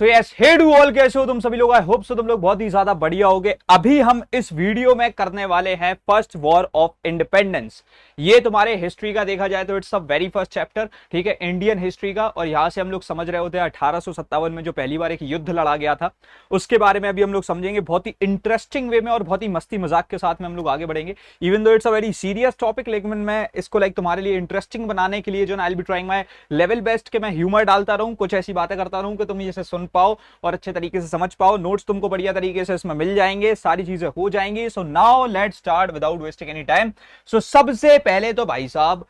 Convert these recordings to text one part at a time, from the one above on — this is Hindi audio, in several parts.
So yes, hey do all, कैसे हो तुम सभी लोग? आई होप सो तुम लोग बहुत ही ज्यादा बढ़िया होगे। अभी हम इस वीडियो में करने वाले हैं फर्स्ट वॉर ऑफ इंडिपेंडेंस। ये तुम्हारे हिस्ट्री का देखा जाए तो it's a very first chapter, ठीक है, इंडियन हिस्ट्री का। और यहां से हम लोग समझ रहे होते हैं 1857 में जो पहली बार एक युद्ध लड़ा गया था उसके बारे में अभी हम लोग समझेंगे बहुत ही इंटरेस्टिंग वे में और बहुत ही मस्ती मजाक के साथ में हम लोग आगे बढ़ेंगे। Even though it's a very serious topic, लेकिन मैं इसको तुम्हारे लिए इंटरेस्टिंग बनाने के लिए जो ना I will be trying my level best कि मैं ह्यूमर डालता रहूं, कुछ ऐसी बातें करता रहूं कि तुम इसे सुन पाओ और अच्छे तरीके से समझ पाओ। नोट्स तुमको बढ़िया तरीके से इसमें मिल जाएंगे, सारी चीजें हो जाएंगी। So now let's start without wasting any time. So सबसे पहले तो भाई साहब,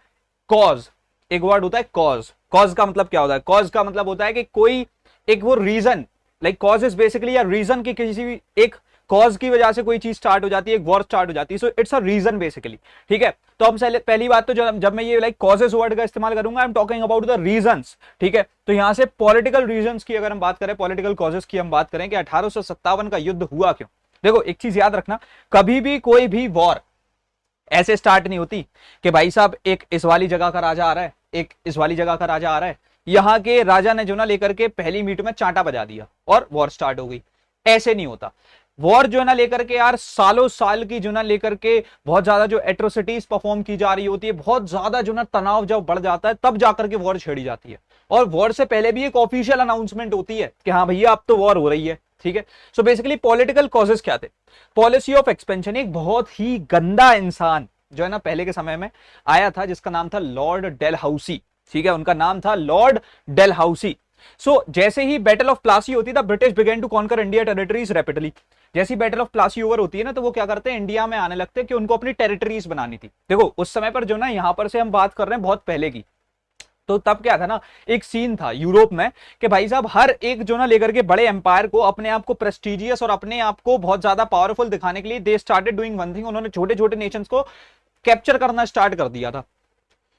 कॉज, एक वर्ड होता है कॉज। कॉज का मतलब क्या होता है? कॉज का मतलब होता है कि कोई एक वो reason, like cause is basically या रीजन की किसी भी एक कॉज की वजह से कोई चीज स्टार्ट हो जाती है, एक वॉर स्टार्ट हो जाती है। So it's a reason basically, ठीक है। तो हम पहली बात तो जब मैं ये कॉजेस वर्ड का इस्तेमाल करूंगा, I am talking about the reasons, ठीक है। तो यहां से पॉलिटिकल रीजंस की अगर हम बात करें, पॉलिटिकल कॉजेस की हम बात करें कि 1857 का युद्ध हुआ क्यों। देखो एक चीज याद रखना, कभी भी कोई भी वॉर ऐसे स्टार्ट नहीं होती कि भाई साहब एक इस वाली जगह का राजा आ रहा है, एक इस वाली जगह का राजा आ रहा है, यहां के राजा ने जो ना लेकर के पहली मीट में चांटा बजा दिया और वॉर स्टार्ट हो गई। ऐसे नहीं होता। वॉर जो है ना लेकर के यार सालों साल की जो ना लेकर के बहुत ज्यादा जो एट्रोसिटीज परफॉर्म की जा रही होती है, बहुत ज्यादा जो ना तनाव जब बढ़ जाता है तब जाकर के वॉर छेड़ी जाती है। और वॉर से पहले भी एक ऑफिशियल अनाउंसमेंट होती है कि हाँ भैया अब तो वॉर हो रही है, ठीक है। सो बेसिकली पॉलिटिकल कॉजेस क्या थे? Policy of expansion. एक बहुत ही गंदा इंसान जो है ना पहले के समय में आया था जिसका नाम था लॉर्ड डेलहाउसी, ठीक है, उनका नाम था लॉर्ड डेलहाउसी। सो जैसे ही बैटल ऑफ प्लासी होती था, British began to conquer India territories rapidly. जैसी बैटल ऑफ प्लासी ओवर होती है ना, तो वो क्या करते हैं, इंडिया में आने लगते हैं कि उनको अपनी टेरिटरीज बनानी थी। देखो उस समय पर जो ना यहां पर से हम बात कर रहे हैं बहुत पहले की, तो तब क्या था ना, एक सीन था यूरोप में कि भाई साहब हर एक जो ना लेकर के बड़े एम्पायर को अपने आप को प्रेस्टिजियस और अपने आप को बहुत ज्यादा पावरफुल दिखाने के लिए they started doing one thing, उन्होंने छोटे छोटे नेशंस को कैप्चर करना स्टार्ट कर दिया था।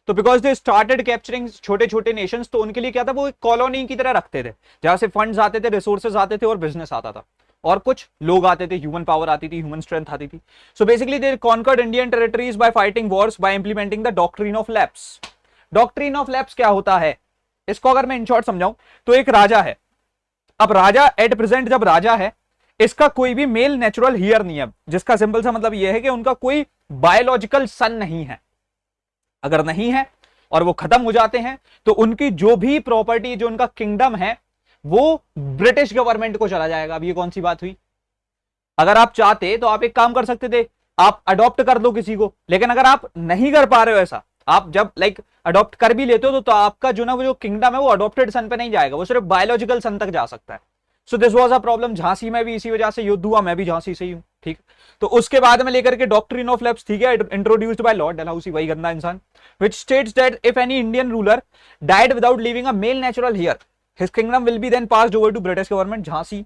तो बिकॉज दे स्टार्टेड कैप्चरिंग छोटे छोटे नेशंस, तो उनके लिए क्या था, वो एक कॉलोनी की तरह रखते थे जहां से फंड्स आते थे, रिसोर्सेज आते थे और बिजनेस आता था और कुछ लोग आते थे, ह्यूमन पावर आती थी, ह्यूमन स्ट्रेंथ आती थी। So basically they conquered Indian territories by fighting wars by implementing the doctrine of lapse. Doctrine of lapse क्या होता है, इसको अगर मैं इन शॉर्ट समझाऊं तो एक राजा है। अब राजा एट प्रेजेंट जब राजा है, इसका कोई भी मेल नेचुरल हियर नहीं है, जिसका सिंपल सा मतलब यह है कि उनका कोई बायोलॉजिकल सन नहीं है। अगर नहीं है और वो खत्म हो जाते हैं तो उनकी जो भी प्रॉपर्टी, जो उनका किंगडम है, वो ब्रिटिश गवर्नमेंट को चला जाएगा। अब ये कौन सी बात हुई? अगर आप चाहते तो आप एक काम कर सकते थे, आप अडॉप्ट कर दो किसी को, लेकिन अगर आप नहीं कर पा रहे हो ऐसा, आप जब अडॉप्ट कर भी लेते हो तो आपका जो ना वो जो किंगडम है वो अडॉप्टेड सन पे नहीं जाएगा, वो सिर्फ बायोलॉजिकल सन तक जा सकता है। So this was a problem. Jhansi में भी इसी वजह से युद्ध हुआ, मैं भी झांसी से ही हूं, ठीक। तो उसके बाद में लेकर के डॉक्ट्रिन ऑफ लैप्स, ठीक है, इंट्रोड्यूस्ड बाय लॉर्ड डलहौसी, वही गंदा इंसान, which states that if any Indian ruler died without leaving a male natural heir, his kingdom will be then passed over to British government. Jhansi,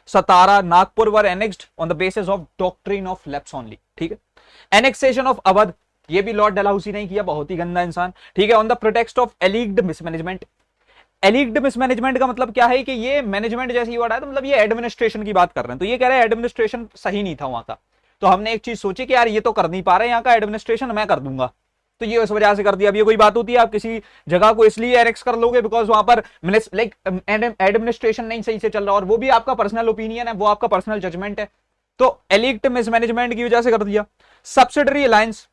Satara, Nagpur were annexed on the basis of doctrine of lapse only, ठीक है। एनेक्सेशन ऑफ अवध, ये भी लॉर्ड डलहौसी ने किया, बहुत ही गंदा इंसान, ठीक है, on the pretext of alleged mismanagement. Alleged mismanagement का मतलब क्या है कि ये मैनेजमेंट जैसी वर्ड है, तो मतलब ये एडमिनिस्ट्रेशन की बात कर रहे हैं। तो ये कह रहे हैं एडमिनिस्ट्रेशन सही नहीं था वहां का, तो हमने एक चीज सोची कि यार ये तो कर नहीं पा रहे यहाँ का एडमिनिस्ट्रेशन, मैं कर दूंगा, तो ये उस वजह से कर दिया। अब ये कोई बात होती है, आप किसी जगह को इसलिए एनेक्स कर लोगे बिकॉज वहां पर एडमिनिस्ट्रेशन नहीं सही से चल रहा, और वो भी आपका पर्सनल ओपिनियन है, वो आपका पर्सनल जजमेंट है, तो एलीग्ड मिसमैनेजमेंट की वजह से कर दिया। Subsidiary alliance,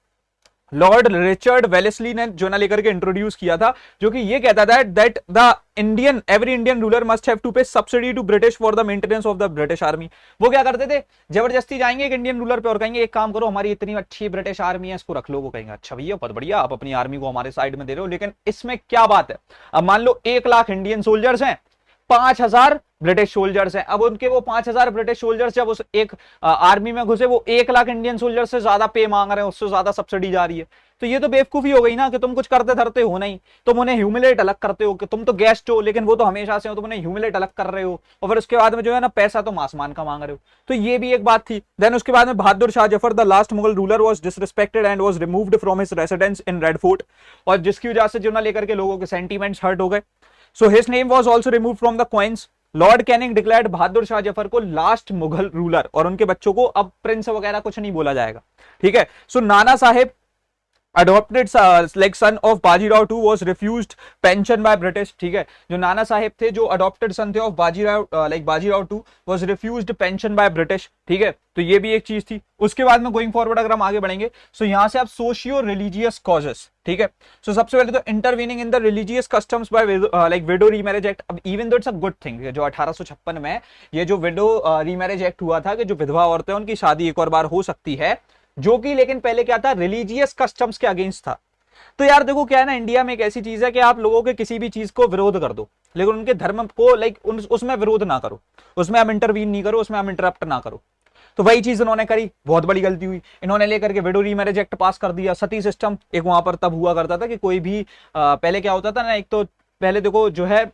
Lord Richard Wellesley ने जो ना लेकर के इंट्रोड्यूस किया था, जो कि ये कहता था that the Indian every Indian ruler must have to pay subsidy to British for the maintenance of the British army. वो क्या करते थे, जबरदस्ती जाएंगे एक इंडियन रूलर पे और कहेंगे एक काम करो, हमारी इतनी अच्छी ब्रिटिश आर्मी है, इसको रख लो। वो कहेंगे अच्छा भैया बहुत बढ़िया, आप अपनी आर्मी को हमारे साइड में दे रहे हो, लेकिन इसमें क्या बात है, अब मान लो 1 लाख इंडियन सोल्जर्स हैं, 5,000 ब्रिटिश सोल्जर्स हैं। अब उनके वो 5,000 ब्रिटिश सोल्जर्स जब उस एक आर्मी में घुसे, वो 1 लाख इंडियन सोल्जर से ज्यादा पे मांग रहे हैं, उससे ज्यादा सब्सिडी जा रही है, तो ये तो बेवकूफी हो गई ना कि तुम कुछ करते धरते हो नहीं, तुम उन्हें ह्यूमिलेट अलग करते हो कि तुम तो गेस्ट हो, लेकिन वो तो हमेशा से हो, तुम उन्हें ह्यूमिलेट अलग कर रहे हो, और फिर उसके बाद में जो है ना पैसा तो आसमान का मांग रहे हो। तो ये भी एक बात थी। देन उसके बाद में Bahadur Shah Zafar the last Mughal ruler was disrespected and was removed from his residence in Red Fort, और जिसकी वजह से जो ना लेकर के लोगों के सेंटीमेंट्स हर्ट हो गए। So his name was also removed from the coins. Lord Canning declared Bahadur Shah Zafar को लास्ट मुगल रूलर, और उनके बच्चों को अब प्रिंस वगैरह कुछ नहीं बोला जाएगा, ठीक है। सो Nana Saheb adopted like son of Bajirao II was refused pension by British. ठीक है, जो नाना साहेब थे, जो adopted son थे of Bajirao like Bajirao II was refused pension by British. ठीक है, तो ये भी एक चीज थी. उसके बाद में गोइंग फॉरवर्ड अगर हम आगे बढ़ेंगे, सो यहां से आप सोशियो रिलीजियस कॉजेस. ठीक है, सो सबसे पहले तो intervening in the religious customs by like widow remarriage act. अब even though it's a good thing, जो 1856 में ये जो विडो रीमैरिज एक्ट हुआ था कि जो विधवा औरतें उनकी शादी एक और बार हो सकती है, जो कि लेकिन पहले क्या था, रिलीजियस कस्टम्स के अगेंस्ट था. तो यार देखो क्या है ना, इंडिया में एक ऐसी चीज है कि आप लोगों के किसी भी चीज को विरोध कर दो, लेकिन उनके धर्म को लाइक उसमें विरोध ना करो, उसमें आप इंटरवीन नहीं करो, उसमें आप इंटरप्ट ना करो. तो वही चीज इन्होंने करी, बहुत बड़ी गलती हुई. इन्होंने लेकर के विडो रीमैरिज एक्ट पास कर दिया. सती सिस्टम एक वहां पर तब हुआ करता था कि कोई भी पहले क्या होता था ना, एक तो पहले देखो जो है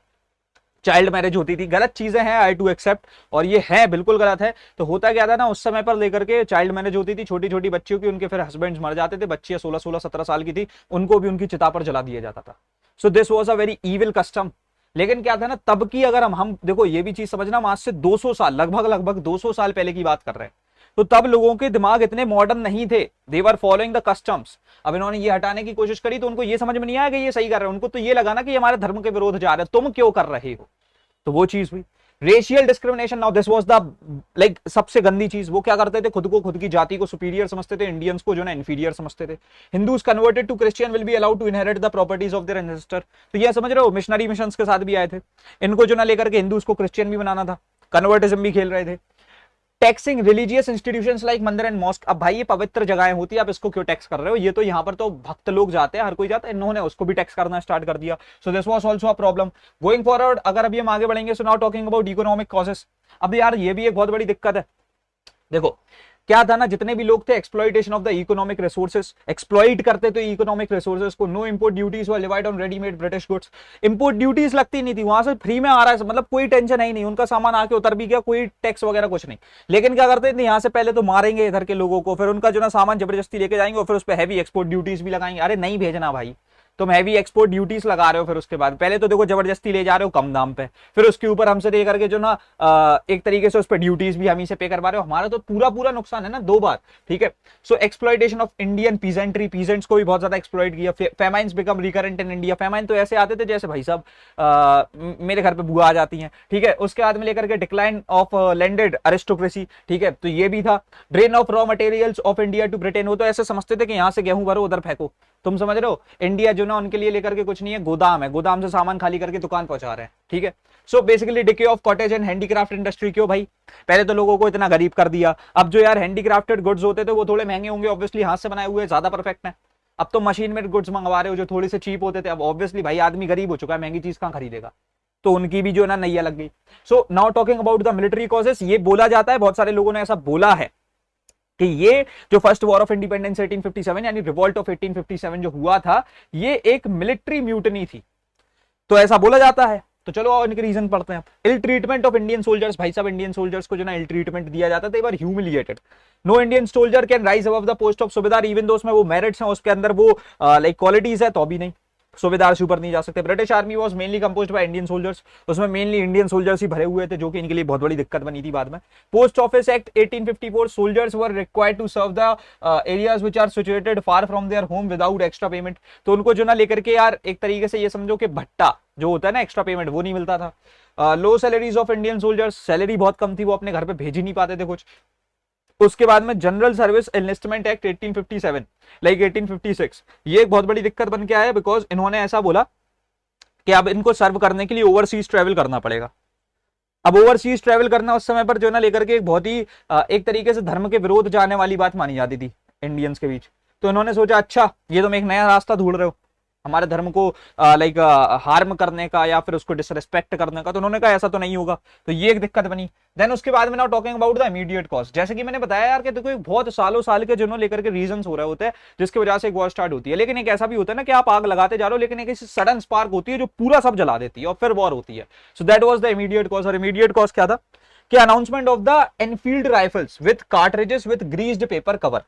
चाइल्ड मैरिज होती थी. गलत चीजें हैं, आई टू एक्सेप्ट, और ये है बिल्कुल गलत है. तो होता क्या था ना, उस समय पर लेकर के चाइल्ड मैरिज होती थी, छोटी छोटी बच्चियों की, उनके फिर हस्बैंड्स मर जाते थे. बच्चियां 16-17 साल की थी, उनको भी उनकी चिता पर जला दिया जाता था. So this was a very evil custom. लेकिन क्या था ना, तब की अगर हम देखो, ये भी चीज समझना, हम आज से 200 साल, लगभग 200 साल पहले की बात कर रहे हैं. तो तब लोगों के दिमाग इतने मॉडर्न नहीं थे. दे वर फॉलोइंग द कस्टम्स. अब इन्होंने ये हटाने की कोशिश करी तो उनको ये समझ में नहीं आया कि ये सही कर रहे हैं. उनको तो ये लगा ना कि हमारे धर्म के विरोध जा रहे हैं, तुम क्यों कर रहे हो. तो वो चीज हुई. Racial discrimination, now this was the like सबसे गंदी चीज. वो क्या करते थे, खुद की जाति को सुपीरियर समझते थे, इंडियंस को जो ना इंफीरियर समझते थे. Hindus converted to Christian will be allowed to inherit the properties of their ancestor. तो ये समझ रहे हो, मिशनरी मिशंस के साथ भी आए थे. इनको जो ना लेकर के हिंदूज को क्रिश्चियन भी बनाना था, कन्वर्टिज्म भी खेल रहे थे. टैक्सिंग रिलीजियस इंस्टीट्यूशंस लाइक मंदिर एंड मॉस्क. अब भाई ये पवित्र जगहें होती है, आप इसको क्यों टैक्स कर रहे हो. ये तो यहाँ पर तो भक्त लोग जाते हैं, हर कोई जाता है, इन्होंने उसको भी टैक्स करना स्टार्ट कर दिया. So this was also a problem. Going forward अगर अभी हम आगे बढ़ेंगे, so now talking about economic causes. अब यार ये भी एक बहुत बड़ी दिक्कत है. देखो क्या था ना, जितने भी लोग थे, exploitation of the economic resources, exploit करते थे इकोनॉमिक रिसोर्सेज को. No import duties were levied on readymade British goods. Import duties लगती नहीं थी, वहां से फ्री में आ रहा है, मतलब कोई टेंशन है ही नहीं. उनका सामान आके उतर भी गया, कोई टैक्स वगैरह कुछ नहीं. लेकिन क्या करते थे, यहाँ से पहले तो मारेंगे इधर के लोगों को, फिर उनका जो ना सामान जबरदस्ती लेके जाएंगे और फिर उस पर हैवी एक्सपोर्ट ड्यूटीज भी लगाएंगे. अरे नहीं भेजना भाई, तुम हैवी एक्सपोर्ट ड्यूटीज लगा रहे हो. फिर उसके बाद पहले तो देखो जबरदस्ती ले जा रहे हो कम दाम पे, फिर उसके ऊपर हमसे दे करके जो ना एक तरीके से उस पर ड्यूटीज भी हम ही से पे करवा रहे हो. हमारा तो पूरा नुकसान है ना, दो बार. ठीक है, so exploitation of Indian peasantry, peasants को भी बहुत ज्यादा एक्सप्लॉइट किया. Famines become recurrent in India. Famine तो ऐसे आते थे जैसे भाई साहब मेरे घर पे बुआ आ जाती हैं. ठीक है, उसके बाद में लेकर के डिक्लाइन ऑफ लैंडेड अरिस्टोक्रेसी. ठीक है, तो ये भी था. Drain of raw materials of India to Britain. वो तो ऐसे समझते थे कि यहाँ से गेहूं भरो उधर फेंको. तुम समझ रहे हो, इंडिया जो ना उनके लिए लेकर के कुछ नहीं है, गोदाम है, गोदाम से सामान खाली करके दुकान पहुंचा रहे हैं. ठीक है, so basically decay of cottage and handicraft industry. क्यों भाई, पहले तो लोगों को इतना गरीब कर दिया. अब जो यार हैंडीक्राफ्टेड गुड्स होते थे वो थोड़े महंगे होंगे, ऑब्वियसली हाथ से बनाए हुए ज्यादा परफेक्ट है. अब तो मशीन मेड गुड्स मंगवा रहे हो जो थोड़ी से चीप होते थे. अब ऑब्वियसली भाई आदमी गरीब हो चुका है, महंगी चीज कहां खरीदेगा, तो उनकी भी जो ना नैया लग गई. So now talking about the military causes. ये बोला जाता है, बहुत सारे लोगों ने ऐसा बोला है कि ये जो फर्स्ट वॉर ऑफ इंडिपेंडेंस 1857 यानी रिवॉल्ट ऑफ 1857 जो हुआ था, ये एक मिलिट्री म्यूटनी थी. तो ऐसा बोला जाता है. तो चलो और इनके रीजन पढ़ते हैं. Ill treatment of Indian soldiers. भाई साहब इंडियन सोल्जर्स को जो ना इल ट्रीटमेंट दिया जाता था, were humiliated. No Indian soldier can rise above the post of subedar, even though उसमें वो मेरिट्स हैं, उसके अंदर वो लाइक क्वालिटीज है, तो भी नहीं, सूबेदार से ऊपर नहीं जा सकते. British army was mainly composed by Indian soldiers. उसमें मेनली इंडियन सोल्जर्स ही भरे हुए थे, जो कि इनके लिए बहुत बड़ी दिक्कत बनी थी बाद में. Post office act 1854. Soldiers were required to serve the areas which are situated far from their home without extra payment. तो उनको जो ना लेकर के यार एक तरीके से ये समझो कि भट्टा जो होता है ना, एक्स्ट्रा पेमेंट, वो नहीं मिलता था. Low salaries of Indian soldiers. Salary बहुत कम थी, वो अपने घर पे भेज ही नहीं पाते थे कुछ. उसके बाद में general service enlistment act 1857 like 1856. ये एक बहुत बड़ी दिक्कत बन के आया, बिकॉज इन्होंने ऐसा बोला कि अब इनको सर्व करने के लिए ओवरसीज ट्रेवल करना पड़ेगा. अब ओवरसीज ट्रेवल करना उस समय पर जो ना लेकर के एक बहुत ही एक तरीके से धर्म के विरोध जाने वाली बात मानी जाती थी इंडियंस के बीच. तो इन्होंने सोचा अच्छा ये तुम एक नया रास्ता ढूंढ रहे हो हमारे धर्म को लाइक हार्म करने का या फिर उसको डिसरेस्पेक्ट करने का. तो उन्होंने कहा ऐसा तो नहीं होगा, तो ये एक दिक्कत बनी. देन उसके बाद में now talking about the immediate cause. जैसे कि मैंने बताया यार कि देखो एक बहुत सालों साल के जिन्होंने लेकर के रीजंस हो रहे होते हैं जिसकी वजह से एक वॉर स्टार्ट होती है. लेकिन एक ऐसा भी होता है ना कि आप आग लगाते जा रहे हो, लेकिन एक ऐसी सडन स्पार्क होती है जो पूरा सब जला देती है और फिर वॉर होती है. So that was the immediate cause. और इमीडिएट कॉज क्या था कि announcement of the Enfield rifles with cartridges with greased paper cover.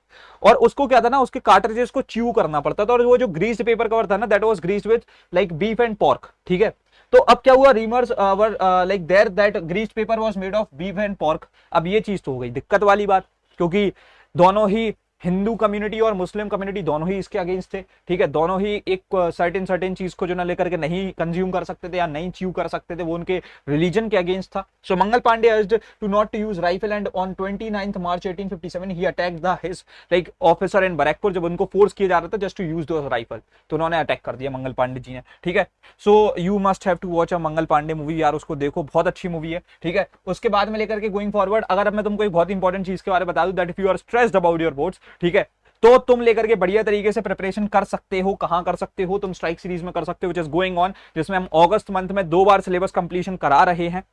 और उसको क्या था ना, उसके कार्ट्रिजेस को च्यू करना पड़ता था, और वो जो ग्रीस्ड पेपर कवर था ना, that was greased with like beef and pork. ठीक है, तो अब क्या हुआ, rumours were like there that greased paper was made of beef and pork. अब ये चीज तो हो गई दिक्कत वाली बात, क्योंकि दोनों ही हिंदू कम्युनिटी और मुस्लिम कम्युनिटी दोनों ही इसके अगेंस्ट थे, ठीक है, दोनों ही एक सर्टेन चीज को जो ना लेकर के नहीं कंज्यूम कर सकते थे या नहीं च्यू कर सकते थे, वो उनके रिलीजन के अगेंस्ट था। So Mangal Pandey urged to not to use rifle and on 29 March 1857 he attacked the his like officer in Barrackpore, जब उनको फोर्स किया जा रहा था just to use the rifle, तो उन्होंने अटैक कर दिया मंगल पांडे जी ने, ठीक है। So you must have to watch a Mangal Pandey movie यार, उसको देखो, बहुत अच्छी मूवी है, ठीक है। उसके बाद में लेकर के गोइंग फॉरवर्ड, अगर अब मैं तुमको एक बहुत इंपॉर्टेंट चीज के बारे में बता दूं, that if you are stressed about your boards, ठीक है, तो तुम लेकर के बढ़िया तरीके से प्रिपरेशन कर सकते हो। कहां कर सकते हो? तुम स्ट्राइक सीरीज में कर सकते हो, विच इज गोइंग ऑन, जिसमें हम अगस्त मंथ में 2 बार सिलेबस कंप्लीशन करा रहे हैं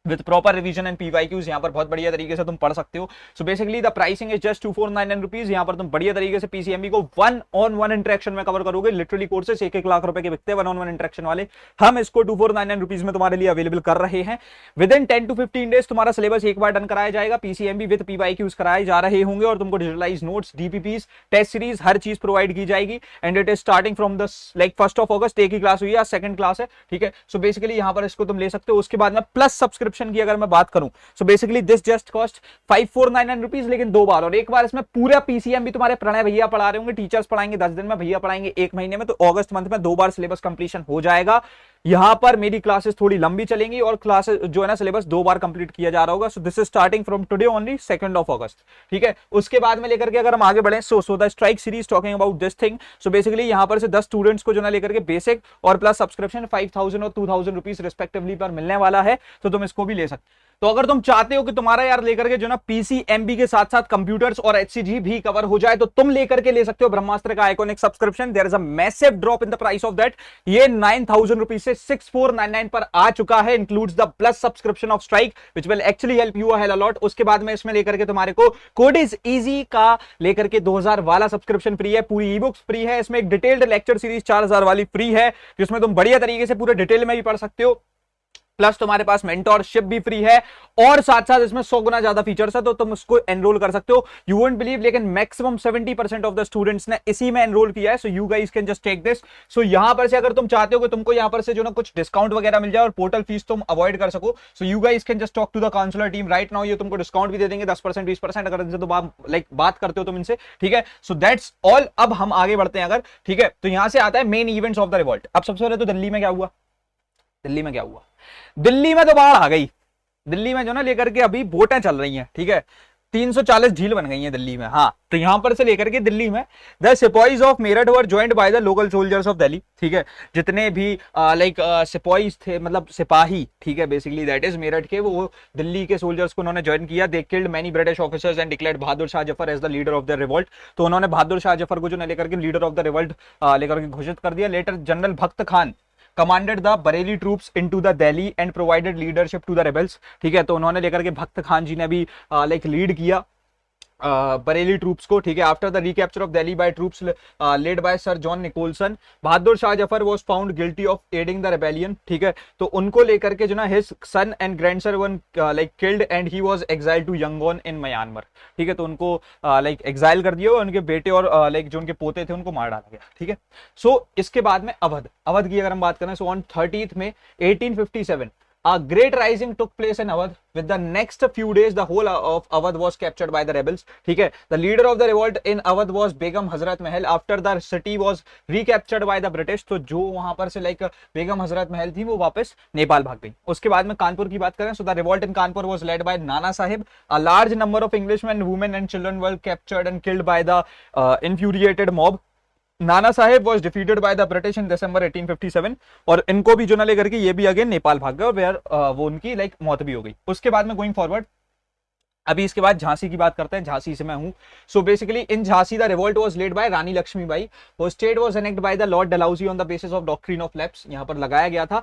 with proper revision and PYQs. यहाँ पर बहुत बढ़िया तरीके से तुम पढ़ सकते हो। So basically the pricing is just 2499 rupees. यहाँ पर तुम बढ़िया तरीके से पीसीएमबी को 1-on-1 इंटरेक्शन में कवर करोगे। लिटरली कोर्सेस 1-1 लाख रुपए के बिकते हैं 1-on-1 इंटरेक्शन वाले, हम इसको 2499 रुपीज में तुम्हारे लिए अवेलेबल कर रहे हैं। विद इन 10 to 15 डेज तुम्हारा सिलेबस एक बार डन कराया जाएगा, पीसीएमबी विद पीवाईक्यूज कराए जा रहे होंगे और तुमको digitalise notes, DPPs, test series, हर चीज प्रोवाइड की जाएगी। And it is starting from the like 1 August. एक ही क्लास हुई है, सेकंड क्लास है, ठीक है। सो बेसिकली यहाँ पर इसको तुम ले सकते हो। उसके बाद में प्लस सब्सक्रिप्शन की अगर मैं बात करूं, so basically this just cost 5499 rupees, लेकिन 2 बार, और एक बार इसमें पूरा पीसीएमबी तुम्हारे प्रणय भैया पढ़ा रहे होंगे, टीचर्स पढ़ाएंगे 10 दिन में, भैया पढ़ाएंगे 1 महीने में। तो अगस्त मंथ में 2 बार सिलेबस कंप्लीशन हो जाएगा। यहां पर मेरी क्लासेस थोड़ी लंबी चलेंगी और क्लासेस जो है ना सिलेबस 2 बार कंप्लीट किया जा रहा होगा। So this is starting from today only 2 अगस्त, ठीक है। उसके बाद में लेकर के अगर हम आगे बढ़े, so the strike series talking about this thing. So basically यहां पर से 10 स्टूडेंट्स को जो ना लेकर के बेसिक और प्लस सब्सक्रिप्शन 5000 और 2000 रुपीज रिस्पेक्टिवली पर मिलने वाला है, तो तुम इसको भी ले सकते। तो अगर तुम चाहते हो कि तुम्हारा यार लेकर के जो ना पीसीएमबी के साथ साथ कंप्यूटर्स और एचसीजी भी कवर हो जाए, तो तुम लेकर के ले सकते हो ब्रह्मास्त्र का iconic subscription. There is a massive drop in the price of that. ये 9000 रुपीज से 6499 पर आ चुका है, includes the plus subscription of strike which will actually help you a hell a lot. उसके बाद में इसमें लेकर के तुम्हारे को कोड इज इजी का लेकर के 2000 वाला सब्सक्रिप्शन फ्री है, पूरी ई बुक्स फ्री है, इसमें एक डिटेल्ड लेक्चर सीरीज 4000 वाली फ्री है, जिसमें तुम बढ़िया तरीके से पूरे डिटेल में भी पढ़ सकते हो। प्लस तुम्हारे पास मेंटोरशिप भी फ्री है और साथ साथ इसमें 100 गुना ज्यादा फीचर्स है, तो तुम उसको एनरोल कर सकते हो। यू वोंट बिलीव, लेकिन मैक्सिमम 70% ऑफ द स्टूडेंट्स ने इसी में एनरोल किया है। So you guys can just take this. So यहां पर से अगर तुम चाहते हो कि तुमको यहां पर से जो ना कुछ डिस्काउंट वगैरह मिल जाए और पोर्टल फीस तुम अवॉइड कर सको, so you guys can just talk to the counsellor team right now. ये तुमको डिस्काउंट भी दे देंगे 10% 20% अगर इनसे तो बात करते हो तुम इनसे, ठीक है। So that's all. अब हम आगे बढ़ते हैं अगर, ठीक है। तो यहां से आता है main events of the revolt. अब सबसे पहले तो दिल्ली में क्या हुआ, दिल्ली में क्या हुआ, दिल्ली में तो बाढ़ आ गई। दिल्ली में जो ना लेकर के अभी बोटें चल रही हैं, ठीक है, 340 झील बन गई हैं दिल्ली में। हाँ, तो यहां पर से लेकर के दिल्ली में the sipahis of Meerut were joined by the local soldiers of Delhi, ठीक है। जितने भी लाइक सिपाहीज थे, मतलब सिपाही, ठीक है, बेसिकली दैट इज मेरठ के, वो दिल्ली के सोल्जर्स को उन्होंने ज्वाइन किया। They killed many British officers and declared Bahadur Shah Zafar as the leader of the revolt. तो उन्होंने बहादुर शाह जफर को जो ना लेकर के लीडर ऑफ द रिवॉल्ट लेकर के घोषित कर दिया। लेटर जनरल भक्त Khan commanded the Bareilly troops into the Delhi and provided leadership to the rebels, ठीक है। तो उन्होंने लेकर के भक्त खान जी ने भी लाइक लीड किया बरेली ट्रूप्स को, ठीक है। After the recapture of Delhi by troops led by sir John Nicholson, Bahadur Shah Zafar was found guilty of aiding the rebellion, ठीक है। तो उनको लेकर के जो ना his son and grandson one like killed and he was exiled to Yangon in Myanmar, ठीक है। तो उनको लाइक एक्साइल कर दिया, उनके बेटे और लाइक जो उनके पोते थे उनको मार डाला गया, ठीक है। सो इसके बाद में अवध की अगर हम बात करें, so on 30th May 1857 a great rising took place in Awadh. With the next few days, the whole of Awadh was captured by the rebels. ठीक है, the leader of the revolt in Awadh was Begum Hazrat Mahal. After the city was recaptured by the British, तो जो वहां पर से लाइक बेगम हजरत महल थी वो वापस नेपाल भाग गई। उसके बाद में कानपुर की बात करें, so the revolt in Kanpur was led by Nana Sahib. A large number of Englishmen, women and children were captured and killed by the infuriated mob. Nana Saheb was defeated by the British in December 1857 और इनको भी जो ना लेकर के ये भी अगेन नेपाल भाग गए और वेयर वो उनकी लाइक मौत भी हो गई। उसके बाद में गोइंग फॉरवर्ड, अभी इसके बाद झांसी की बात करते हैं। झांसी से मैं हूं। So basically in Jhansi the revolt was led by Rani Lakshmibai. वो state was annexed by the Lord Dalhousie on the basis of doctrine of lapse. यहां पर लगाया गया था।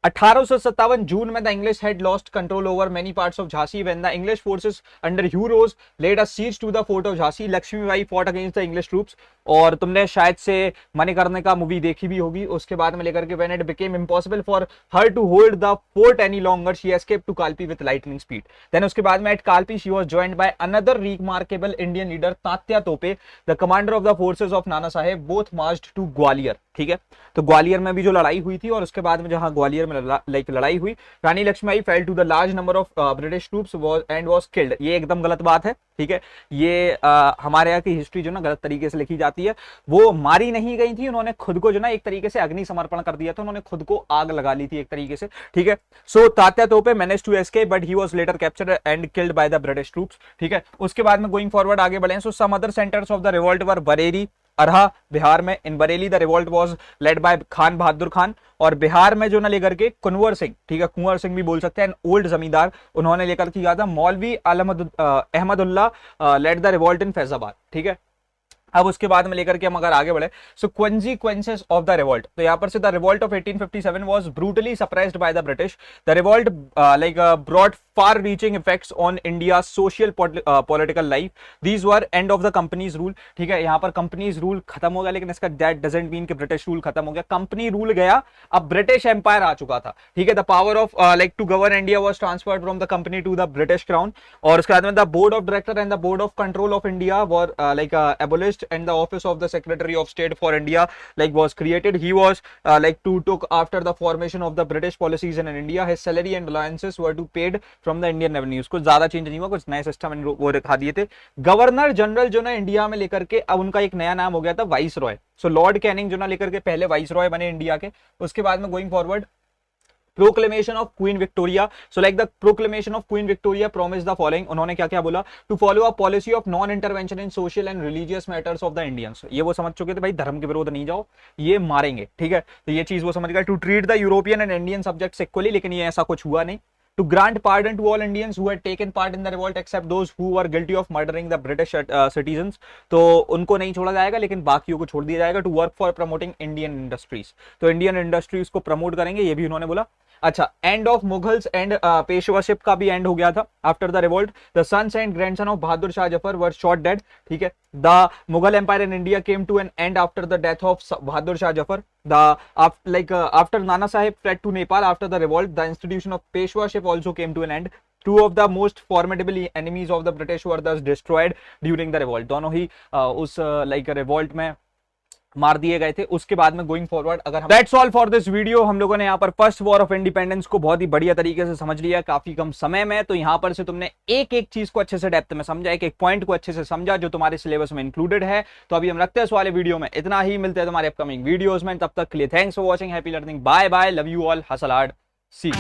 1857 जून में the English had lost control over many parts of Jhansi when the English forces under Hugh Rose led a siege to the fort of Jhansi. Lakshmibai fought against the English troops, और तुमने शायद से मणिकर्ण का मूवी देखी भी होगी। उसके बाद में लेकर के when it became impossible for her to hold the fort any longer she escaped to Kalpi with lightning speed. Then उसके बाद में at Kalpi she was joined by another remarkable Indian leader Tatya Tope, the commander of the forces of Nana Saheb. Both marched to Gwalior, ठीक है। तो ग्वालियर में भी जो लड़ाई हुई थी और उसके बाद में जहां ग्वालियर में लाइक लड़ाई हुई। Rani Lakshmibai fell to the large number of British troops and was killed. ये एकदम गलत बात है, ठीक है। ये हमारे यहाँ की हिस्ट्री जो ना गलत तरीके से लिखी जाती है। वो मारी नहीं गई थी, उन्होंने खुद को जो ना एक तरीके से अग्नि समर्पण कर दिया था, उन्होंने खुद को आग लगा ली थी एक तरीके से, ठीक है। So Tatya Tope manage to escape but he was later captured and killed by the British troops, ठीक है। उसके बाद में गोइंग फॉरवर्ड आगे बढ़े। So some other centres of the revolt were Bareilly, Arrah Bihar में। In Bareilly the revolt was led by Khan Bahadur Khan, और बिहार में जो ना लेकर के कुंवर सिंह, ठीक है, कुंवर सिंह भी बोल सकते हैं, ओल्ड जमींदार, उन्होंने लेकर किया था। Maulvi Ahmadullah led the revolt in Faizabad, ठीक है। अब उसके बाद में लेकर के हम अगर आगे बढ़े, सो consequences ऑफ द रिवॉल्ट, तो यहां पर से the revolt of 1857 was brutally suppressed bye the British. The revolt like brought far reaching effects on India's social political life. These were end of the company's rule, ठीक है। यहाँ पर कंपनीज रूल खत्म हो गया, लेकिन इसका that doesn't mean कि ब्रिटिश रूल खत्म हो गया। कंपनी रूल गया, अब ब्रिटिश एम्पायर आ चुका था, ठीक है। The power of like to govern India was transferred from the company to the British crown. और उसके बाद में the board of director and the board of control of India were like abolished and the office of the secretary of state for India like was created. He was like to took after the formation of the British policies in India. His salary and allowances were to paid from the Indian revenues. कुछ ज्यादा चेंज नहीं हुआ, कुछ नए सिस्टम वो दिखा दिए थे। गवर्नर जनरल जो ना इंडिया में लेकर के अब उनका एक नया नाम हो गया था वाइस रॉय। सो लॉर्ड कैनिंग जो ना लेकर के पहले वाइस रॉय बने इंडिया के। उसके बाद में going forward proclamation of Queen Victoria. So like the proclamation of Queen Victoria promise the following, उन्होंने क्या क्या बोला, to follow a policy of non intervention in social and religious matters of the Indians. ये वो समझ चुके थे भाई धर्म के विरोध नहीं जाओ, ये मारेंगे, ठीक है। तो ये चीज वो समझ गए। To treat the European and Indian subjects equally, लेकिन ये ऐसा कुछ हुआ नहीं। To grant pardon to all Indians who had taken part in the revolt except those who were guilty of murdering the British citizens, तो उनको नहीं छोड़ा जाएगा, लेकिन बाकियों को छोड़ दिया जाएगा। To work for promoting Indian industries, तो इंडियन इंडस्ट्रीज को प्रमोट करेंगे, ये भी उन्होंने बोला। अच्छा, end of Mughals and Peshwaship का भी एंड हो गया था after the revolt. The sons and grandson of Bahadur Shah Zafar were shot dead, ठीक है। The Mughal empire in India came to an end after the death of Bahadur Shah Zafar. After Nana Sahib fled to Nepal after the revolt, the institution of Peshwaship also came to an end. Two of the most formidable enemies of the British were thus destroyed during the revolt. दोनों ही उस revolt में मार दिए गए थे। उसके बाद में गोइंग फॉरवर्ड अगर that's all for this video. हम लोगों ने यहाँ पर फर्स्ट वॉर ऑफ इंडिपेंडेंस को बहुत ही बढ़िया तरीके से समझ लिया काफी कम समय में। तो यहाँ पर से तुमने एक एक चीज को अच्छे से डेप्थ में समझा, एक एक पॉइंट को अच्छे से समझा जो तुम्हारे सिलेबस में इंक्लूडेड है। तो अभी हम रखते हैं इस वाले वीडियो में इतना ही, मिलते हैं तुम्हारे अपकमिंग वीडियोस में। तब तक के लिए thanks for watching, happy learning, bye bye, love you all, hustle hard, see you.